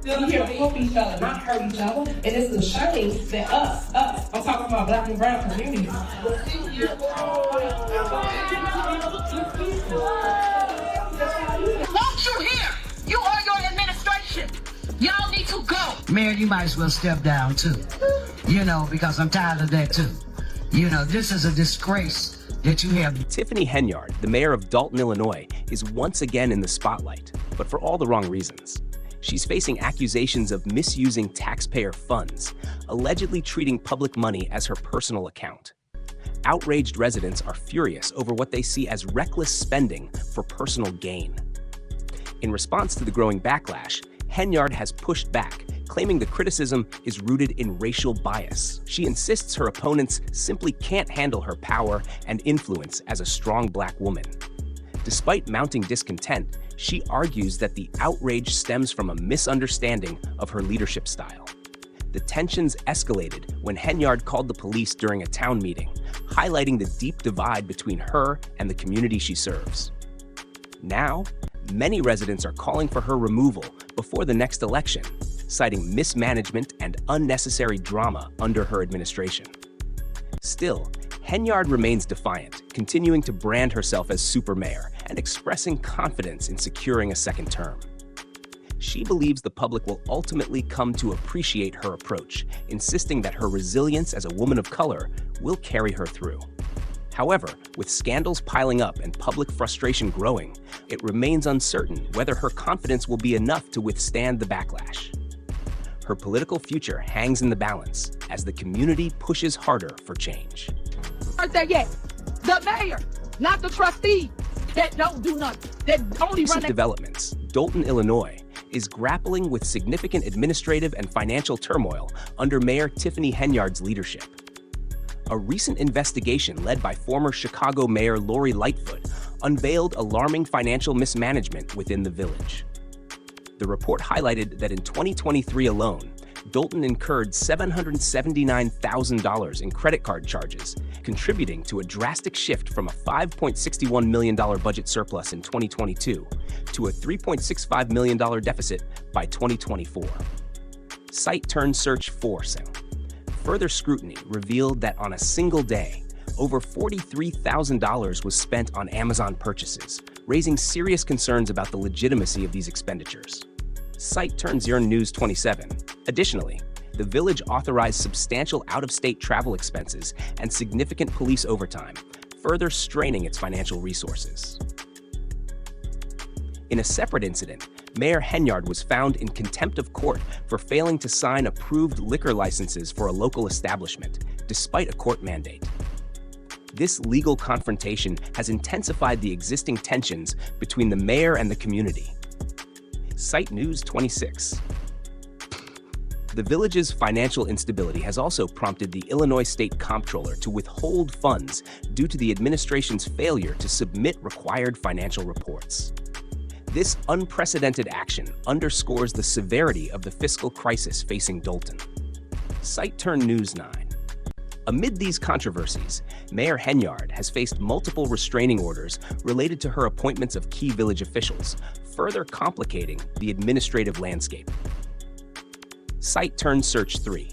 We're here to help each other, not hurt each other. And it's a shame that us, I'm talking about Black and brown communities. Won't you hear? You or your administration, y'all need to go. Mayor, you might as well step down too. Because I'm tired of that too. This is a disgrace that you have. Tiffany Henyard, the mayor of Dalton, Illinois, is once again in the spotlight, but for all the wrong reasons. She's facing accusations of misusing taxpayer funds, allegedly treating public money as her personal account. Outraged residents are furious over what they see as reckless spending for personal gain. In response to the growing backlash, Henyard has pushed back, claiming the criticism is rooted in racial bias. She insists her opponents simply can't handle her power and influence as a strong Black woman. Despite mounting discontent, she argues that the outrage stems from a misunderstanding of her leadership style. The tensions escalated when Henyard called the police during a town meeting, highlighting the deep divide between her and the community she serves. Now, many residents are calling for her removal before the next election, citing mismanagement and unnecessary drama under her administration. Still, Henyard remains defiant, continuing to brand herself as super mayor and expressing confidence in securing a second term. She believes the public will ultimately come to appreciate her approach, insisting that her resilience as a woman of color will carry her through. However, with scandals piling up and public frustration growing, it remains uncertain whether her confidence will be enough to withstand the backlash. Her political future hangs in the balance as the community pushes harder for change. The mayor, not the trustee, that don't do nothing, that only run. Recent developments, Dalton, Illinois, is grappling with significant administrative and financial turmoil under Mayor Tiffany Henyard's leadership. A recent investigation led by former Chicago Mayor Lori Lightfoot unveiled alarming financial mismanagement within the village. The report highlighted that in 2023 alone, Dalton incurred $779,000 in credit card charges, contributing to a drastic shift from a $5.61 million budget surplus in 2022 to a $3.65 million deficit by 2024. Site turned search forcing. Further scrutiny revealed that on a single day, over $43,000 was spent on Amazon purchases, raising serious concerns about the legitimacy of these expenditures. Site turns Zero News 27. Additionally, the village authorized substantial out-of-state travel expenses and significant police overtime, further straining its financial resources. In a separate incident, Mayor Henyard was found in contempt of court for failing to sign approved liquor licenses for a local establishment, despite a court mandate. This legal confrontation has intensified the existing tensions between the mayor and the community. Site News 26. The village's financial instability has also prompted the Illinois State Comptroller to withhold funds due to the administration's failure to submit required financial reports. This unprecedented action underscores the severity of the fiscal crisis facing Dalton. Site Turn News 9. Amid these controversies, Mayor Henyard has faced multiple restraining orders related to her appointments of key village officials, further complicating the administrative landscape. Site Turn Search 3.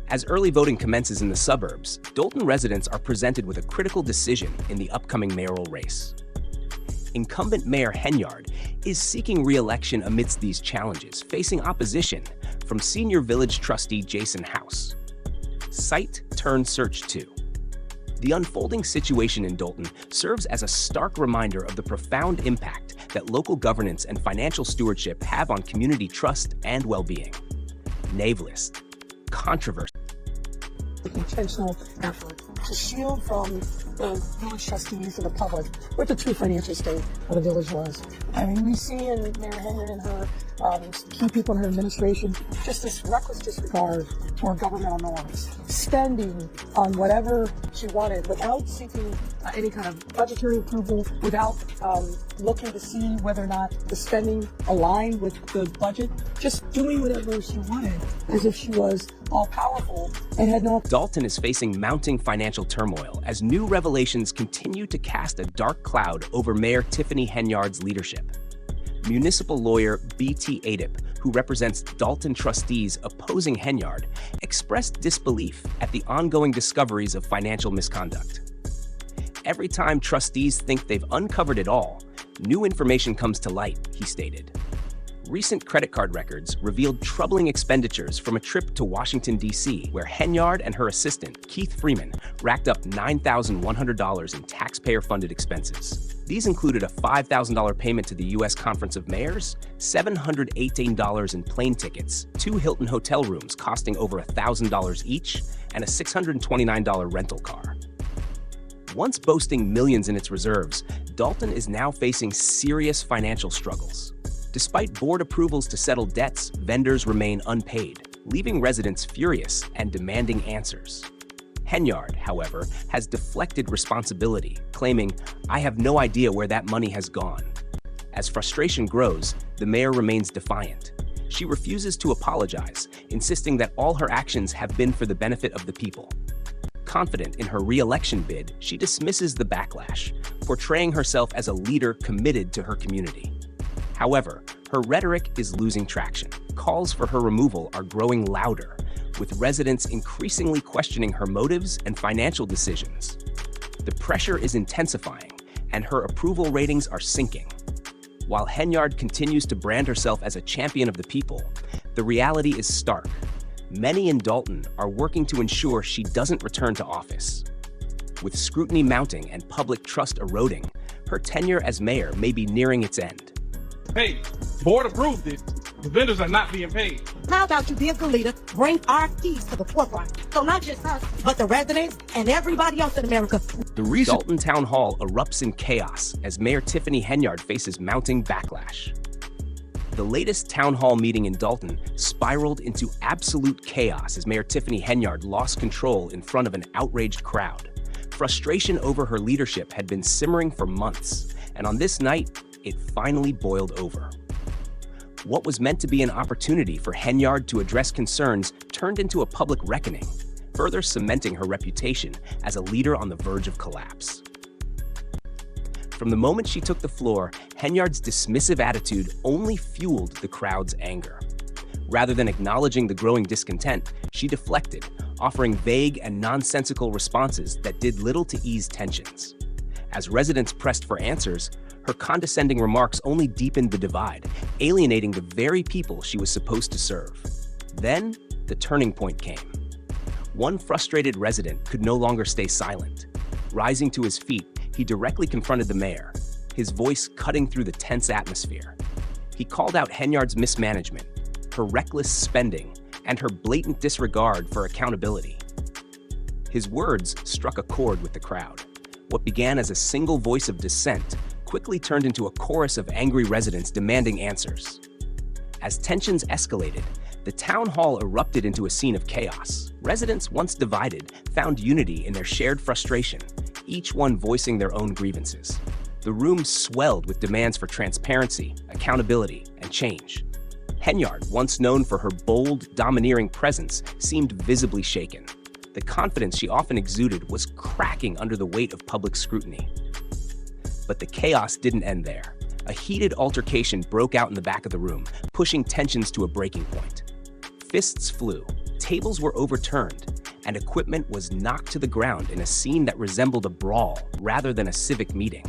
As early voting commences in the suburbs, Dalton residents are presented with a critical decision in the upcoming mayoral race. Incumbent Mayor Henyard is seeking re-election amidst these challenges, facing opposition from senior village trustee Jason House. Site Turn Search 2. The unfolding situation in Dalton serves as a stark reminder of the profound impact that local governance and financial stewardship have on community trust and well-being. Nave list. Controversy. Intentional effort to shield from the village trustees and the public what the true financial state of the village was. I mean, we see in Mayor Henyard and her key people in her administration just this reckless disregard for governmental norms, spending on whatever she wanted without seeking any kind of budgetary approval, without looking to see whether or not the spending aligned with the budget, just doing whatever she wanted as if she was all-powerful and had no... Dalton is facing mounting financial turmoil as new revelations continue to cast a dark cloud over Mayor Tiffany Henyard's leadership. municipal lawyer B.T. Adip, who represents Dalton trustees opposing Henyard, expressed disbelief at the ongoing discoveries of financial misconduct. Every time trustees think they've uncovered it all, new information comes to light, he stated. Recent credit card records revealed troubling expenditures from a trip to Washington, D.C., where Henyard and her assistant, Keith Freeman, racked up $9,100 in taxpayer-funded expenses. These included a $5,000 payment to the U.S. Conference of Mayors, $718 in plane tickets, 2 Hilton hotel rooms costing over $1,000 each, and a $629 rental car. Once boasting millions in its reserves, Dalton is now facing serious financial struggles. Despite board approvals to settle debts, vendors remain unpaid, leaving residents furious and demanding answers. Henyard, however, has deflected responsibility, claiming, "I have no idea where that money has gone." As frustration grows, the mayor remains defiant. She refuses to apologize, insisting that all her actions have been for the benefit of the people. Confident in her re-election bid, she dismisses the backlash, portraying herself as a leader committed to her community. However, her rhetoric is losing traction. Calls for her removal are growing louder, with residents increasingly questioning her motives and financial decisions. The pressure is intensifying, and her approval ratings are sinking. While Henyard continues to brand herself as a champion of the people, the reality is stark. Many in Dalton are working to ensure she doesn't return to office. With scrutiny mounting and public trust eroding, her tenure as mayor may be nearing its end. Hey, board approved it. The vendors are not being paid. How about you be a good leader, bring our keys to the forefront? So not just us, but the residents and everybody else in America. The Dalton Town Hall erupts in chaos as Mayor Tiffany Henyard faces mounting backlash. The latest town hall meeting in Dalton spiraled into absolute chaos as Mayor Tiffany Henyard lost control in front of an outraged crowd. Frustration over her leadership had been simmering for months, and on this night, it finally boiled over. What was meant to be an opportunity for Henyard to address concerns turned into a public reckoning, further cementing her reputation as a leader on the verge of collapse. From the moment she took the floor, Henyard's dismissive attitude only fueled the crowd's anger. Rather than acknowledging the growing discontent, she deflected, offering vague and nonsensical responses that did little to ease tensions. As residents pressed for answers, her condescending remarks only deepened the divide, alienating the very people she was supposed to serve. Then, the turning point came. One frustrated resident could no longer stay silent. Rising to his feet, he directly confronted the mayor, his voice cutting through the tense atmosphere. He called out Henyard's mismanagement, her reckless spending, and her blatant disregard for accountability. His words struck a chord with the crowd. What began as a single voice of dissent quickly turned into a chorus of angry residents demanding answers. As tensions escalated, the town hall erupted into a scene of chaos. Residents, once divided, found unity in their shared frustration, each one voicing their own grievances. The room swelled with demands for transparency, accountability, and change. Henyard, once known for her bold, domineering presence, seemed visibly shaken. The confidence she often exuded was cracking under the weight of public scrutiny. But the chaos didn't end there. A heated altercation broke out in the back of the room, pushing tensions to a breaking point. Fists flew, tables were overturned, and equipment was knocked to the ground in a scene that resembled a brawl rather than a civic meeting.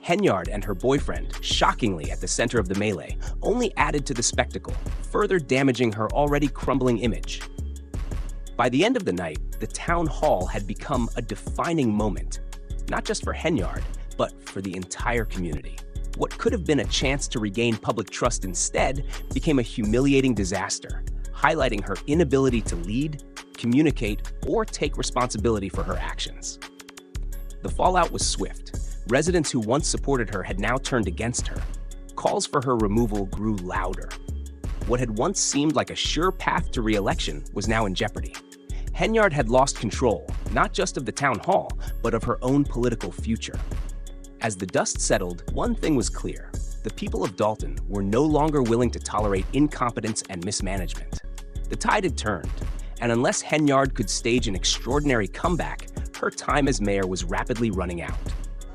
Henyard and her boyfriend, shockingly at the center of the melee, only added to the spectacle, further damaging her already crumbling image. By the end of the night, the town hall had become a defining moment, not just for Henyard, but for the entire community. What could have been a chance to regain public trust instead became a humiliating disaster, highlighting her inability to lead, communicate, or take responsibility for her actions. The fallout was swift. Residents who once supported her had now turned against her. Calls for her removal grew louder. What had once seemed like a sure path to re-election was now in jeopardy. Henyard had lost control, not just of the town hall, but of her own political future. As the dust settled, one thing was clear. The people of Dalton were no longer willing to tolerate incompetence and mismanagement. The tide had turned, and unless Henyard could stage an extraordinary comeback, her time as mayor was rapidly running out.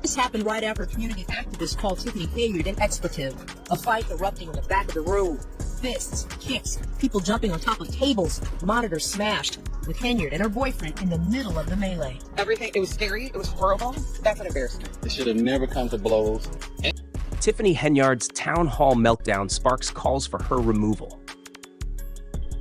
This happened right after a community activist called Tiffany Henyard an expletive. A fight erupting in the back of the room. Fists, kicks, people jumping on top of tables, monitors smashed, with Henyard and her boyfriend in the middle of the melee. Everything, it was scary, it was horrible. That's an embarrassment. It should have never come to blows. Tiffany Henyard's town hall meltdown sparks calls for her removal.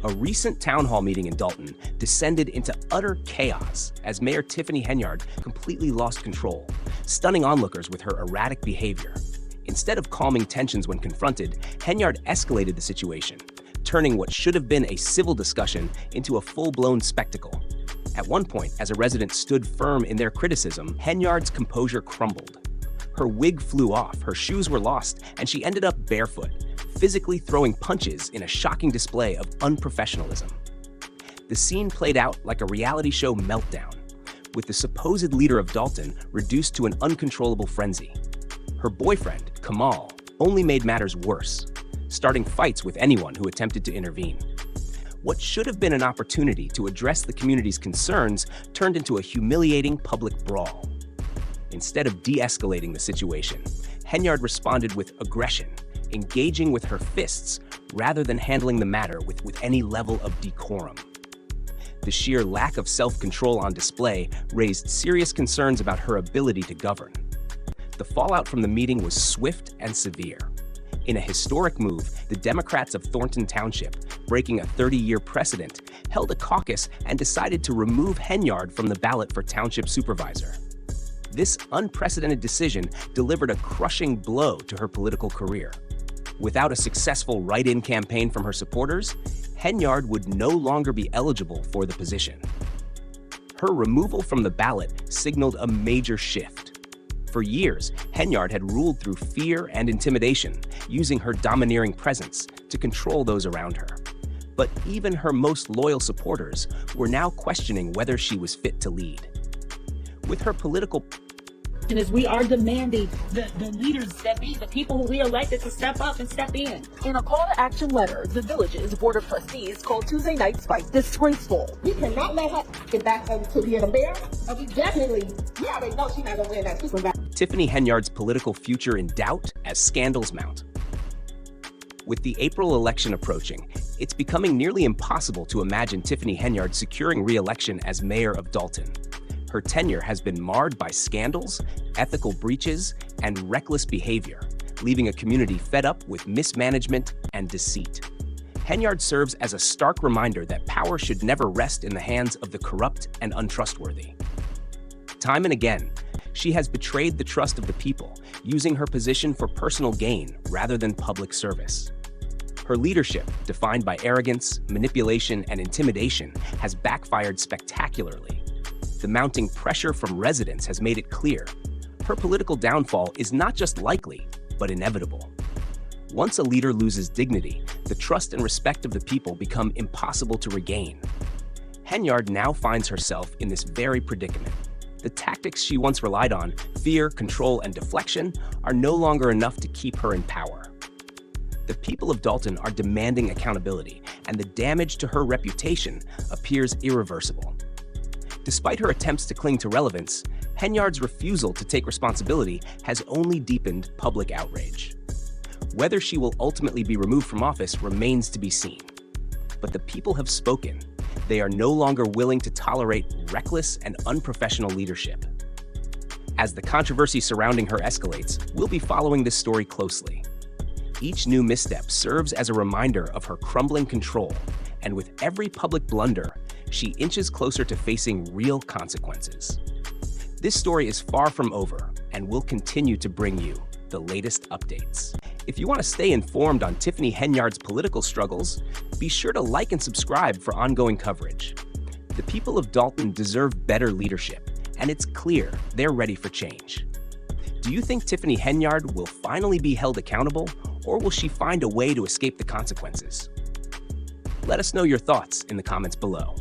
A recent town hall meeting in Dalton descended into utter chaos as Mayor Tiffany Henyard completely lost control, stunning onlookers with her erratic behavior. Instead of calming tensions when confronted, Henyard escalated the situation, turning what should have been a civil discussion into a full-blown spectacle. At one point, as a resident stood firm in their criticism, Henyard's composure crumbled. Her wig flew off, her shoes were lost, and she ended up barefoot, physically throwing punches in a shocking display of unprofessionalism. The scene played out like a reality show meltdown, with the supposed leader of Dalton reduced to an uncontrollable frenzy. Her boyfriend, Kamal, only made matters worse, starting fights with anyone who attempted to intervene. What should have been an opportunity to address the community's concerns turned into a humiliating public brawl. Instead of de-escalating the situation, Henyard responded with aggression, engaging with her fists rather than handling the matter with any level of decorum. The sheer lack of self-control on display raised serious concerns about her ability to govern. The fallout from the meeting was swift and severe. In a historic move, the Democrats of Thornton Township, breaking a 30-year precedent, held a caucus and decided to remove Henyard from the ballot for township supervisor. This unprecedented decision delivered a crushing blow to her political career. Without a successful write-in campaign from her supporters, Henyard would no longer be eligible for the position. Her removal from the ballot signaled a major shift. For years, Henyard had ruled through fear and intimidation, using her domineering presence to control those around her. But even her most loyal supporters were now questioning whether she was fit to lead. With her political And as we are demanding the leaders that be the people who we elected to step up and step in. In a call to action letter, the village's board of trustees called Tuesday night's fight disgraceful. We cannot let her get back over to being a mayor. And we already know she's not going to win that supervisor. Tiffany Henyard's political future in doubt as scandals mount. With the April election approaching, it's becoming nearly impossible to imagine Tiffany Henyard securing re-election as mayor of Dalton. Her tenure has been marred by scandals, ethical breaches, and reckless behavior, leaving a community fed up with mismanagement and deceit. Henyard serves as a stark reminder that power should never rest in the hands of the corrupt and untrustworthy. Time and again, she has betrayed the trust of the people, using her position for personal gain rather than public service. Her leadership, defined by arrogance, manipulation, and intimidation, has backfired spectacularly. The mounting pressure from residents has made it clear her political downfall is not just likely, but inevitable. Once a leader loses dignity, the trust and respect of the people become impossible to regain. Henyard now finds herself in this very predicament. The tactics she once relied on, fear, control, and deflection, are no longer enough to keep her in power. The people of Dalton are demanding accountability, and the damage to her reputation appears irreversible. Despite her attempts to cling to relevance, Henyard's refusal to take responsibility has only deepened public outrage. Whether she will ultimately be removed from office remains to be seen. But the people have spoken. They are no longer willing to tolerate reckless and unprofessional leadership. As the controversy surrounding her escalates, we'll be following this story closely. Each new misstep serves as a reminder of her crumbling control, and with every public blunder, she inches closer to facing real consequences. This story is far from over, and we'll continue to bring you the latest updates. If you want to stay informed on Tiffany Henyard's political struggles, be sure to like and subscribe for ongoing coverage. The people of Dalton deserve better leadership, and it's clear they're ready for change. Do you think Tiffany Henyard will finally be held accountable, or will she find a way to escape the consequences? Let us know your thoughts in the comments below.